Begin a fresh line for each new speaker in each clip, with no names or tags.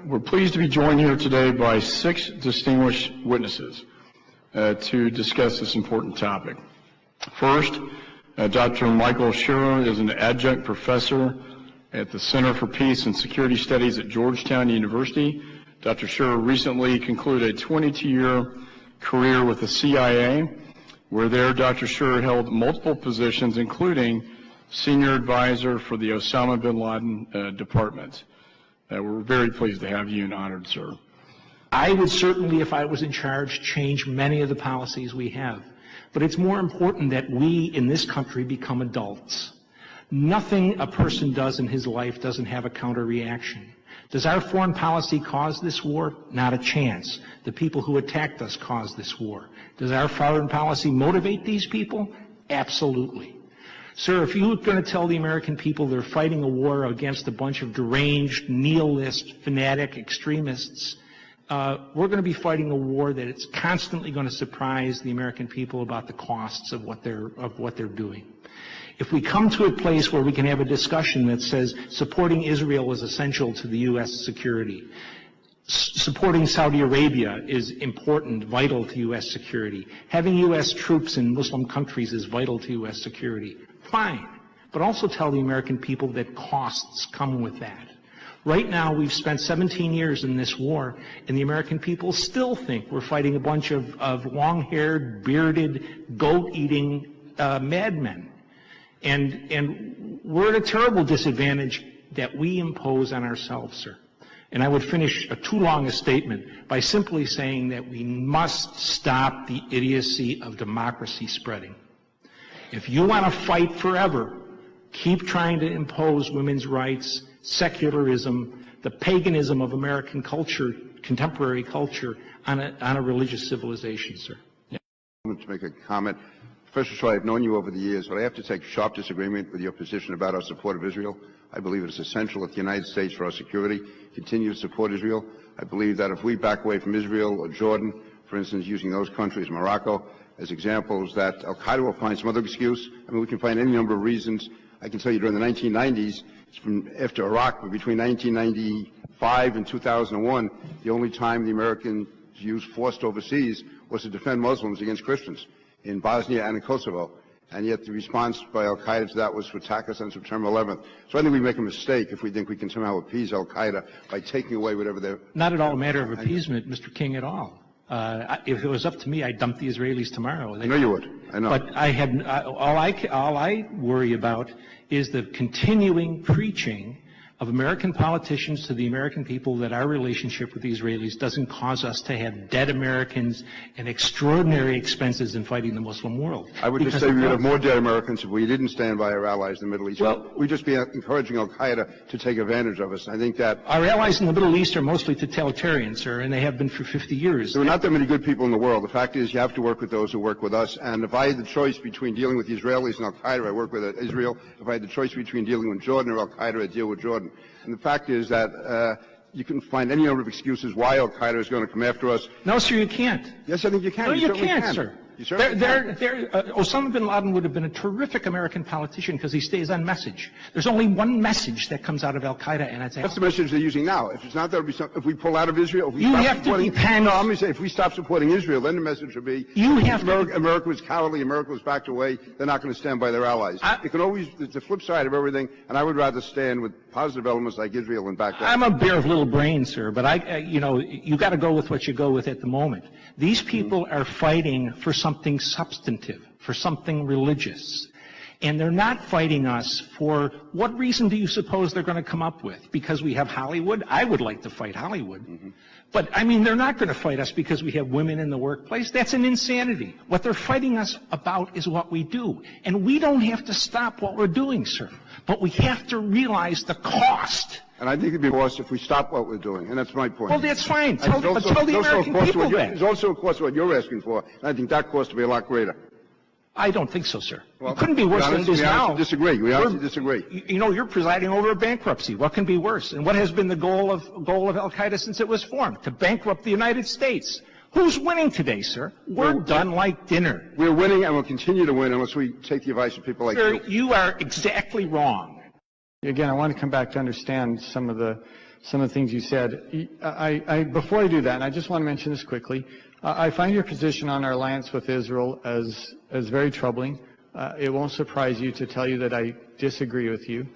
We're pleased to be joined here today by 6 distinguished witnesses to discuss this important topic. First, Dr. Michael Shearer is an adjunct professor at the Center for Peace and Security Studies at Georgetown University. Dr. Shearer recently concluded a 22-year career with the CIA, where there Dr. Shearer held multiple positions, including senior advisor for the Osama bin Laden department. We're very pleased to have you and honored, sir.
I would certainly, if I was in charge, change many of the policies we have. But it's more important that we in this country become adults. Nothing a person does in his life doesn't have a counter reaction. Does our foreign policy cause this war? Not a chance. The people who attacked us caused this war. Does our foreign policy motivate these people? Absolutely. Sir, if you're going to tell the American people they're fighting a war against a bunch of deranged, nihilist, fanatic extremists, we're going to be fighting a war that it's constantly going to surprise the American people about the costs of what they're doing. If we come to a place where we can have a discussion that says supporting Israel is essential to the U.S. security, supporting Saudi Arabia is important, vital to U.S. security, having U.S. troops in Muslim countries is vital to U.S. security, fine. But also tell the American people that costs come with that. Right now, we've spent 17 years in this war, and the American people still think we're fighting a bunch of long-haired, bearded, goat-eating madmen. And we're at a terrible disadvantage that we impose on ourselves, sir. And I would finish too long a statement by simply saying that we must stop the idiocy of democracy spreading. If you want to fight forever, keep trying to impose women's rights, secularism, the paganism of American culture, contemporary culture, on a religious civilization, sir.
I want to make a comment. Professor Shaw, I've known you over the years, but I have to take sharp disagreement with your position about our support of Israel. I believe it is essential that the United States, for our security, continue to support Israel. I believe that if we back away from Israel or Jordan, for instance, using those countries, Morocco, as examples, that Al-Qaeda will find some other excuse. I mean, we can find any number of reasons. I can tell you during the 1990s, from after Iraq, but between 1995 and 2001, the only time the Americans used force overseas was to defend Muslims against Christians in Bosnia and in Kosovo. And yet the response by Al-Qaeda to that was to attack us on September 11th. So I think we make a mistake if we think we can somehow appease Al-Qaeda by taking away whatever they're...
Not at all a matter of appeasement, Mr. King, at all. If it was up to me, I'd dump the Israelis tomorrow.
I know you would. I know.
But all I worry about is the continuing preaching of American politicians to the American people that our relationship with the Israelis doesn't cause us to have dead Americans and extraordinary expenses in fighting the Muslim world.
I would just say we would have more dead Americans if we didn't stand by our allies in the Middle East.
Well,
we'd just be encouraging Al-Qaeda to take advantage of us. I think that...
Our allies in the Middle East are mostly totalitarian, sir, and they have been for 50 years.
There are not that many good people in the world. The fact is you have to work with those who work with us. And if I had the choice between dealing with the Israelis and Al-Qaeda, I work with Israel. If I had the choice between dealing with Jordan or Al-Qaeda, I'd deal with Jordan. And the fact is that you can find any number of excuses why Al-Qaeda is going to come after us.
No, sir, you can't.
Yes, I think you can.
No, you can't, sir.
You certainly can.
Osama bin Laden would have been a terrific American politician because he stays on message. There's only one message that comes out of Al-Qaeda, and it's...
That's the message they're using now. If it's not, there'll be some... If we pull out of Israel... If we
you
stop
have to depend...
No, I'm going to say, if we stop supporting Israel, then the message will be...
You have
America was cowardly, America was backed away, they're not going to stand by their allies. It can always... It's the flip side of everything, and I would rather stand with positive elements like Israel and back down.
I'm a bear of little brain, sir, but you got to go with what you go with at the moment. These people are fighting for something substantive, for something religious. And they're not fighting us for what reason do you suppose they're going to come up with? Because we have Hollywood? I would like to fight Hollywood. But, I mean, they're not going to fight us because we have women in the workplace. That's an insanity. What they're fighting us about is what we do. And we don't have to stop what we're doing, sir. But we have to realize the cost.
And I think it'd be worse if we stop what we're doing, and that's my point.
Well, that's fine. Tell the American people that.
There's also, of course, what you're asking for, and I think that cost will be a lot greater.
I don't think so, sir. Well, it couldn't be worse than it is now.
We honestly disagree.
You know, you're presiding over a bankruptcy. What can be worse? And what has been the goal of Al-Qaeda since it was formed? To bankrupt the United States. Who's winning today, sir? We're done like dinner.
We're winning and we'll continue to win unless we take the advice of people like you.
Sir, you are exactly wrong.
Again, I want to come back to understand some of the
some of the things you said. Before I do that, I just want to mention this quickly. I find your position on our alliance with Israel as very troubling. It won't surprise you to tell you that I disagree with you.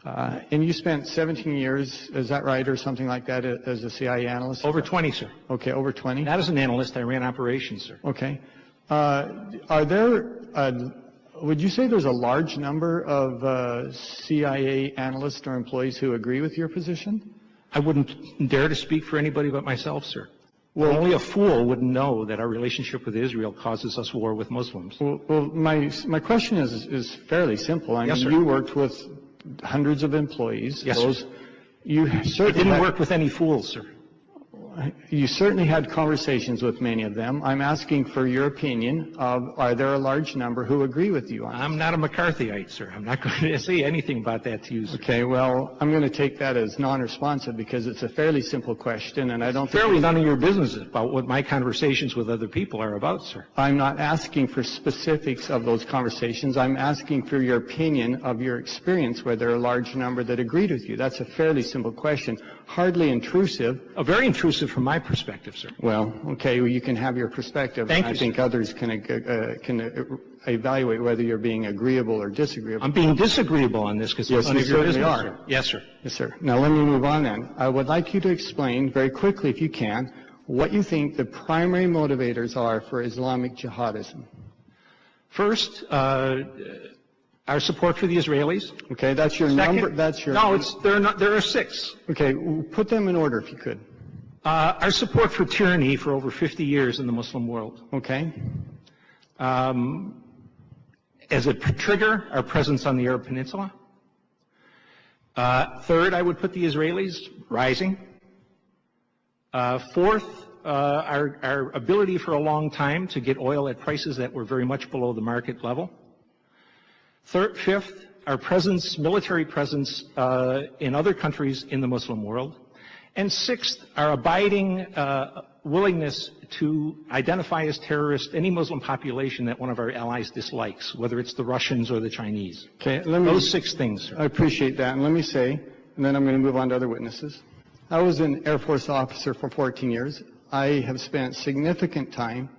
And you spent 17 years, is that right, or something like that, as a CIA analyst?
Over 20, sir.
Okay, over 20?
Not as an analyst. I ran operations, sir.
Okay. Would you say there's a large number of CIA analysts or employees who agree with your position?
I wouldn't dare to speak for anybody but myself, sir. Well, only a fool would know that our relationship with Israel causes us war with Muslims.
Well, my question is fairly simple. I mean,
sir.
You worked with hundreds of employees.
Yes, sir.
I
didn't work with any fools, sir.
You certainly had conversations with many of them. I'm asking for your opinion of, are there a large number who agree with you on this?
I'm not a McCarthyite, sir. I'm not going to say anything about that to you, sir.
Okay, well, I'm going to take that as non-responsive because it's a fairly simple question, and I don't think...
Fairly none of your business about what my conversations with other people are about, sir.
I'm not asking for specifics of those conversations. I'm asking for your opinion of your experience where there are a large number that agreed with you. That's a fairly simple question, hardly intrusive.
Very intrusive from my perspective, sir.
Well, okay, well, you can have your perspective.
Thank you,
I think others can evaluate whether you're being agreeable or disagreeable.
I'm being disagreeable on this because it's none of your business, sir. Yes, sir.
Yes, sir. Now, let me move on then. I would like you to explain very quickly, if you can, what you think the primary motivators are for Islamic jihadism.
First, our support for the Israelis.
Okay, that's your number. That's your.
No, there are 6.
Okay, put them in order if you could.
Our support for tyranny for over 50 years in the Muslim world.
Okay.
As a trigger, our presence on the Arab Peninsula. Third, I would put the Israelis rising. Fourth, our ability for a long time to get oil at prices that were very much below the market level. Fifth, our presence, military presence in other countries in the Muslim world. And sixth, our abiding willingness to identify as terrorist any Muslim population that one of our allies dislikes, whether it's the Russians or the Chinese.
Okay,
those 6 things, sir.
I appreciate that. And let me say, and then I'm going to move on to other witnesses. I was an Air Force officer for 14 years. I have spent significant time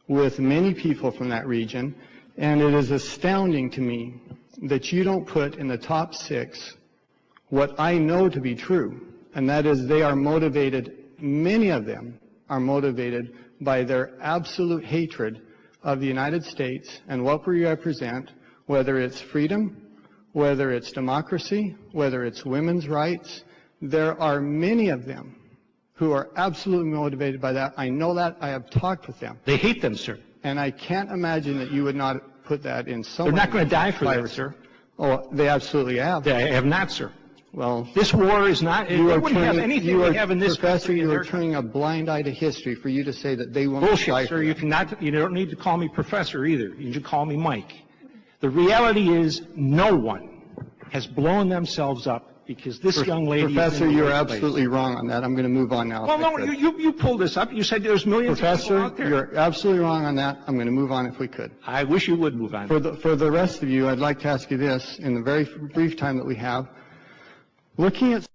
with many people from that region, and it is astounding to me that you don't put in the top 6 what I know to be true. And that is they are motivated, many of them are motivated by their absolute hatred of the United States and what we represent, whether it's freedom, whether it's democracy, whether it's women's rights. There are many of them who are absolutely motivated by that. I know that. I have talked with them.
They hate them, sir.
And I can't imagine that you would not put that in some way.
They're not going to die for that, sir.
Oh, they absolutely have.
They have not, sir.
Well,
this war is not. It wouldn't have anything we have in this
Professor,
country.
you are turning a blind eye to history for you to say that they won't.
Bullshit, sir. You cannot. You don't need to call me professor either. You should call me Mike. The reality is, no one has blown themselves up because this young lady.
Professor, you're absolutely wrong on that. I'm going to move on now.
Well, no, you pulled this up. You said there's millions of people out there.
Professor, you're absolutely wrong on that. I'm going to move on if we could.
I wish you would move on.
For the rest of you, I'd like to ask you this in the very brief time that we have. Looking at